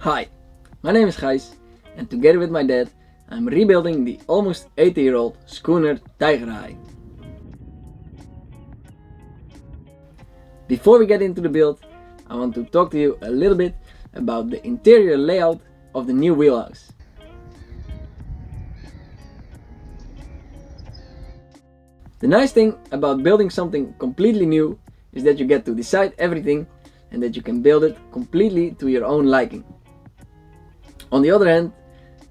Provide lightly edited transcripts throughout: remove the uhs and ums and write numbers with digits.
Hi, my name is Gijs and together with my dad I'm rebuilding the almost 80-year-old Schooner Tijgerhaai. Before we get into the build, I want to talk to you a little bit about the interior layout of the new Wheelhouse. The nice thing about building something completely new is that you get to decide everything and that you can build it completely to your own liking. On the other hand,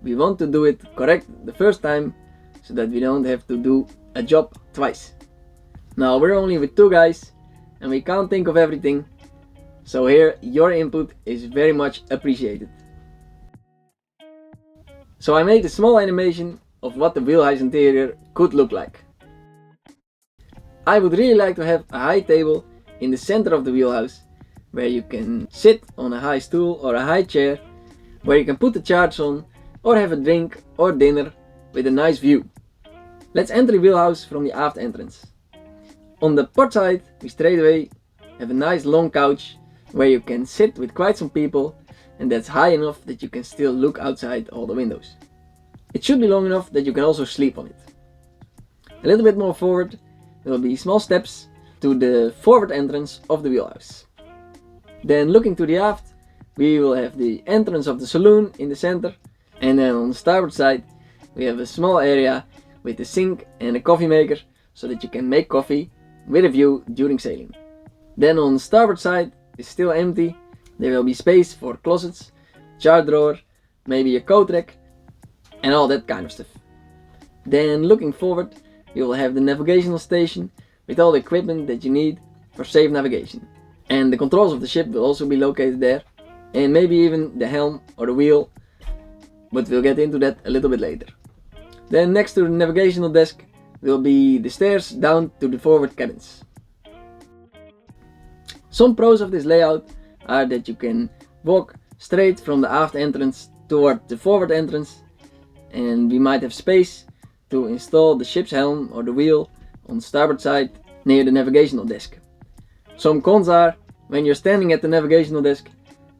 we want to do it correct the first time so that we don't have to do a job twice. Now we're only with two guys and we can't think of everything, so here your input is very much appreciated. So I made a small animation of what the Wheelhouse interior could look like. I would really like to have a high table in the center of the Wheelhouse where you can sit on a high stool or a high chair, where you can put the charts on or have a drink or dinner with a nice view. Let's enter the Wheelhouse from the aft entrance. On the port side we straight away have a nice long couch where you can sit with quite some people, and that's high enough that you can still look outside all the windows. It should be long enough that you can also sleep on it. A little bit more forward there will be small steps to the forward entrance of the Wheelhouse. Then looking to the aft we will have the entrance of the saloon in the center, and then on the starboard side we have a small area with a sink and a coffee maker so that you can make coffee with a view during sailing. Then on the starboard side is still empty. There will be space for closets, chart drawer, maybe a coat rack and all that kind of stuff. Then looking forward you will have the navigational station with all the equipment that you need for safe navigation. And the controls of the ship will also be located there, and maybe even the helm or the wheel, but we'll get into that a little bit later. Then next to the navigational desk will be the stairs down to the forward cabins. Some pros of this layout are that you can walk straight from the aft entrance toward the forward entrance, and we might have space to install the ship's helm or the wheel on the starboard side near the navigational desk. Some cons are, when you're standing at the navigational desk,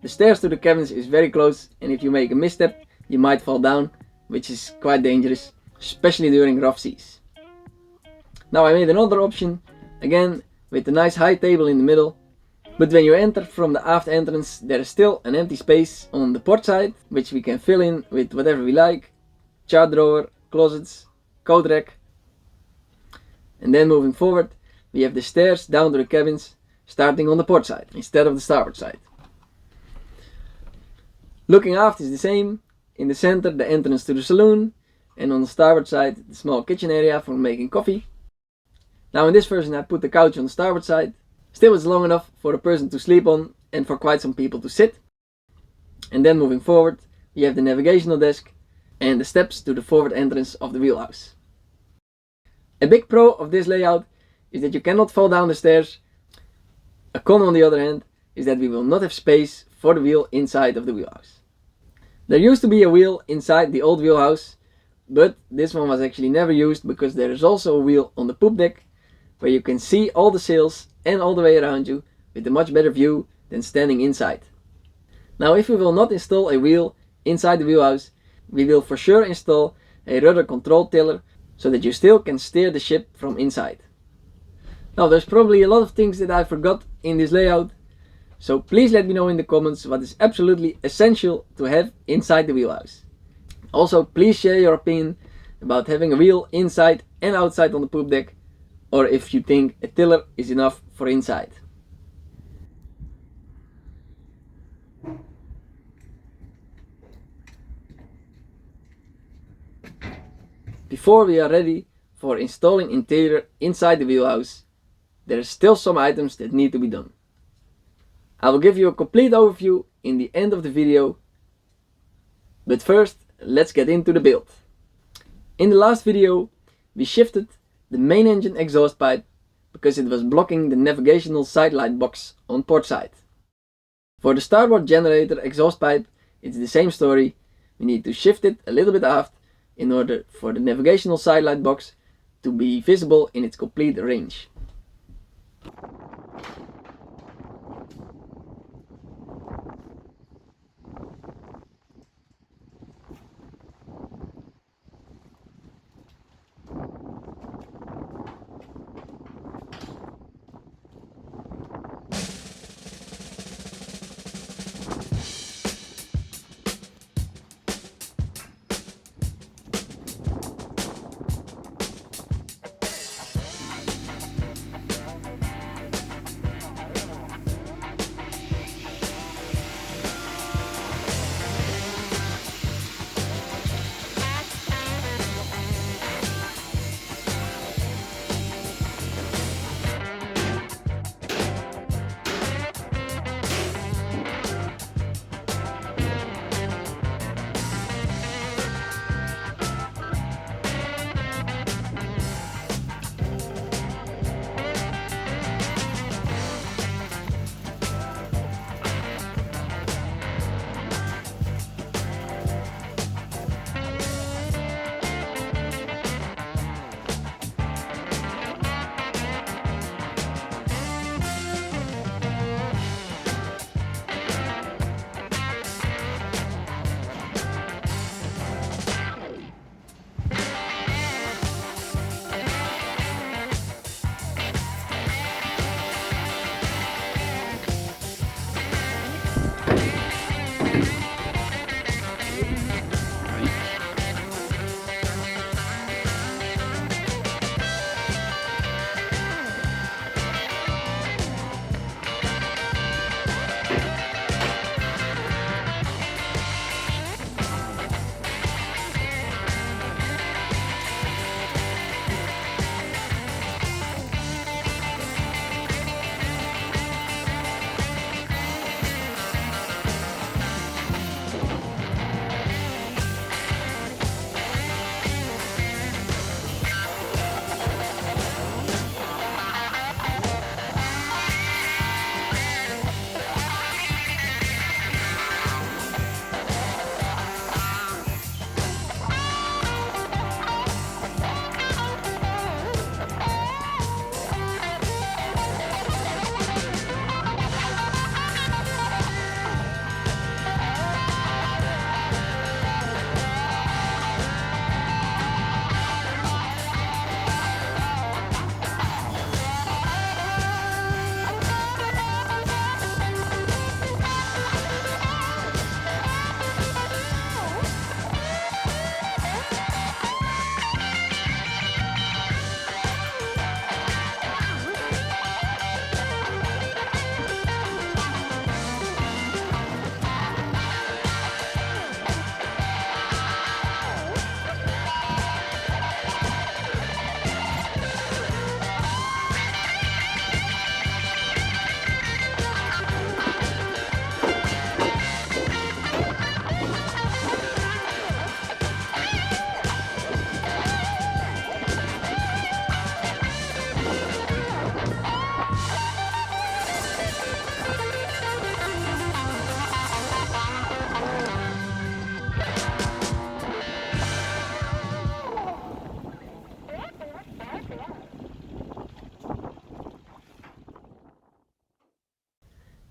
the stairs to the cabins is very close, and if you make a misstep you might fall down, which is quite dangerous, especially during rough seas. Now I made another option, again with a nice high table in the middle, but when you enter from the aft entrance there is still an empty space on the port side, which we can fill in with whatever we like, chart drawer, closets, coat rack. And then moving forward we have the stairs down to the cabins starting on the port side instead of the starboard side. Looking aft is the same. In the center the entrance to the saloon, and on the starboard side the small kitchen area for making coffee. Now in this version I put the couch on the starboard side. Still it's long enough for a person to sleep on and for quite some people to sit. And then moving forward we have the navigational desk and the steps to the forward entrance of the Wheelhouse. A big pro of this layout is that you cannot fall down the stairs. A con on the other hand is that we will not have space for the wheel inside of the Wheelhouse. There used to be a wheel inside the old Wheelhouse, but this one was actually never used because there is also a wheel on the poop deck where you can see all the sails and all the way around you with a much better view than standing inside. Now if we will not install a wheel inside the Wheelhouse, we will for sure install a rudder control tiller so that you still can steer the ship from inside. Now there's probably a lot of things that I forgot in this layout, so please let me know in the comments what is absolutely essential to have inside the Wheelhouse. Also please share your opinion about having a wheel inside and outside on the poop deck, or if you think a tiller is enough for inside. Before we are ready for installing interior inside the Wheelhouse, there are still some items that need to be done. I will give you a complete overview in the end of the video, but first let's get into the build. In the last video we shifted the main engine exhaust pipe because it was blocking the navigational sidelight box on port side. For the starboard generator exhaust pipe it's the same story. We need to shift it a little bit aft in order for the navigational sidelight box to be visible in its complete range.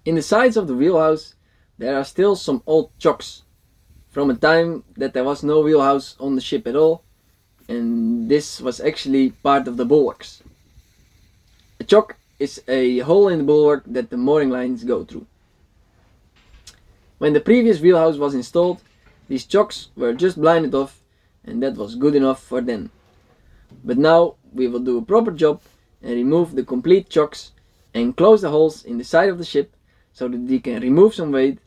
In the sides of the wheelhouse there are still some old chocks from a time that there was no wheelhouse on the ship at all, and this was actually part of the bulwarks. A chock is a hole in the bulwark that the mooring lines go through. When the previous wheelhouse was installed, these chocks were just blinded off, and that was good enough for then. But now we will do a proper job and remove the complete chocks and close the holes in the side of the ship so that we can remove some weight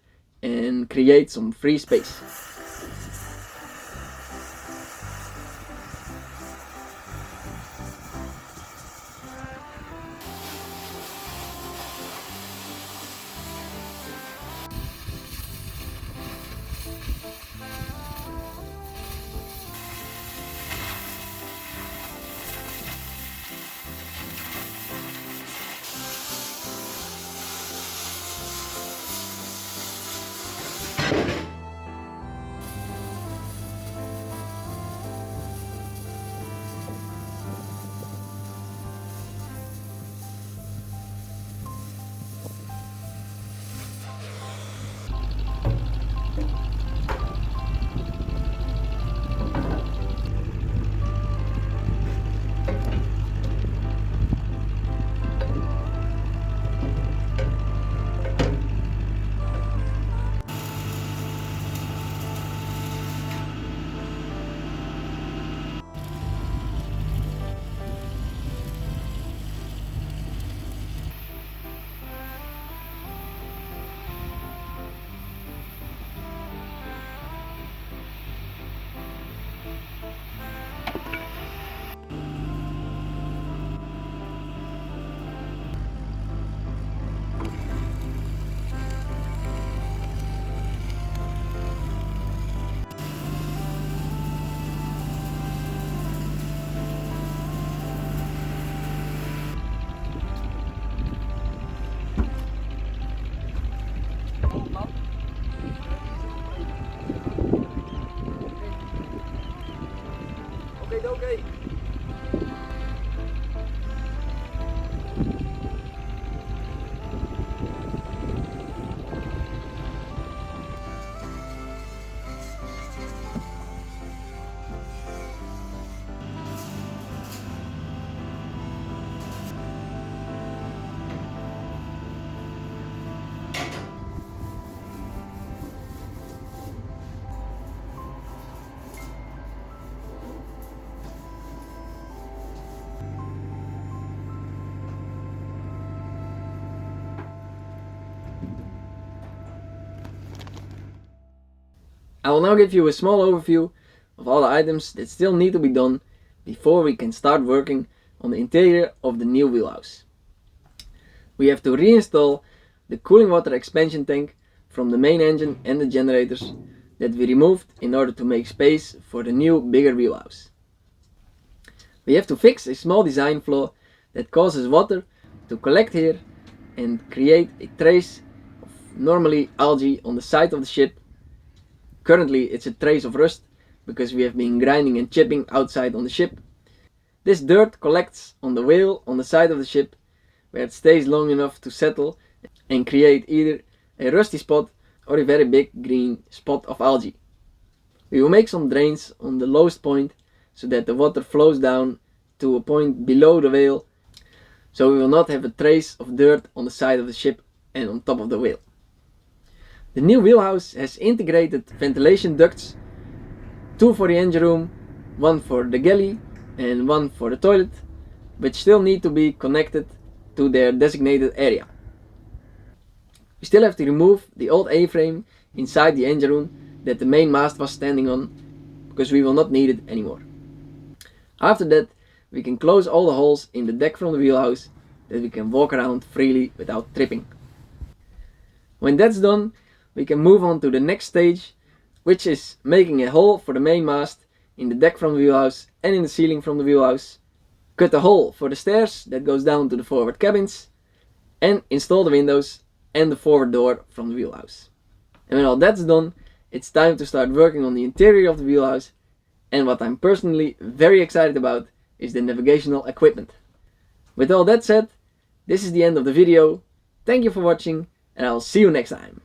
and create some free space. Okay. I will now give you a small overview of all the items that still need to be done before we can start working on the interior of the new wheelhouse. We have to reinstall the cooling water expansion tank from the main engine and the generators that we removed in order to make space for the new bigger wheelhouse. We have to fix a small design flaw that causes water to collect here and create a trace of normally algae on the side of the ship. Currently it's a trace of rust because we have been grinding and chipping outside on the ship. This dirt collects on the whale on the side of the ship, where it stays long enough to settle and create either a rusty spot or a very big green spot of algae. We will make some drains on the lowest point so that the water flows down to a point below the whale, so we will not have a trace of dirt on the side of the ship and on top of the whale. The new wheelhouse has integrated ventilation ducts, 2 for the engine room, 1 for the galley and 1 for the toilet, which still need to be connected to their designated area. We still have to remove the old A-frame inside the engine room that the main mast was standing on, because we will not need it anymore. After that, we can close all the holes in the deck from the wheelhouse, that we can walk around freely without tripping. When that's done, we can move on to the next stage, which is making a hole for the main mast in the deck from the wheelhouse and in the ceiling from the wheelhouse, cut a hole for the stairs that goes down to the forward cabins, and install the windows and the forward door from the wheelhouse. And when all that's done, it's time to start working on the interior of the wheelhouse, and what I'm personally very excited about is the navigational equipment. With all that said, this is the end of the video. Thank you for watching, and I'll see you next time.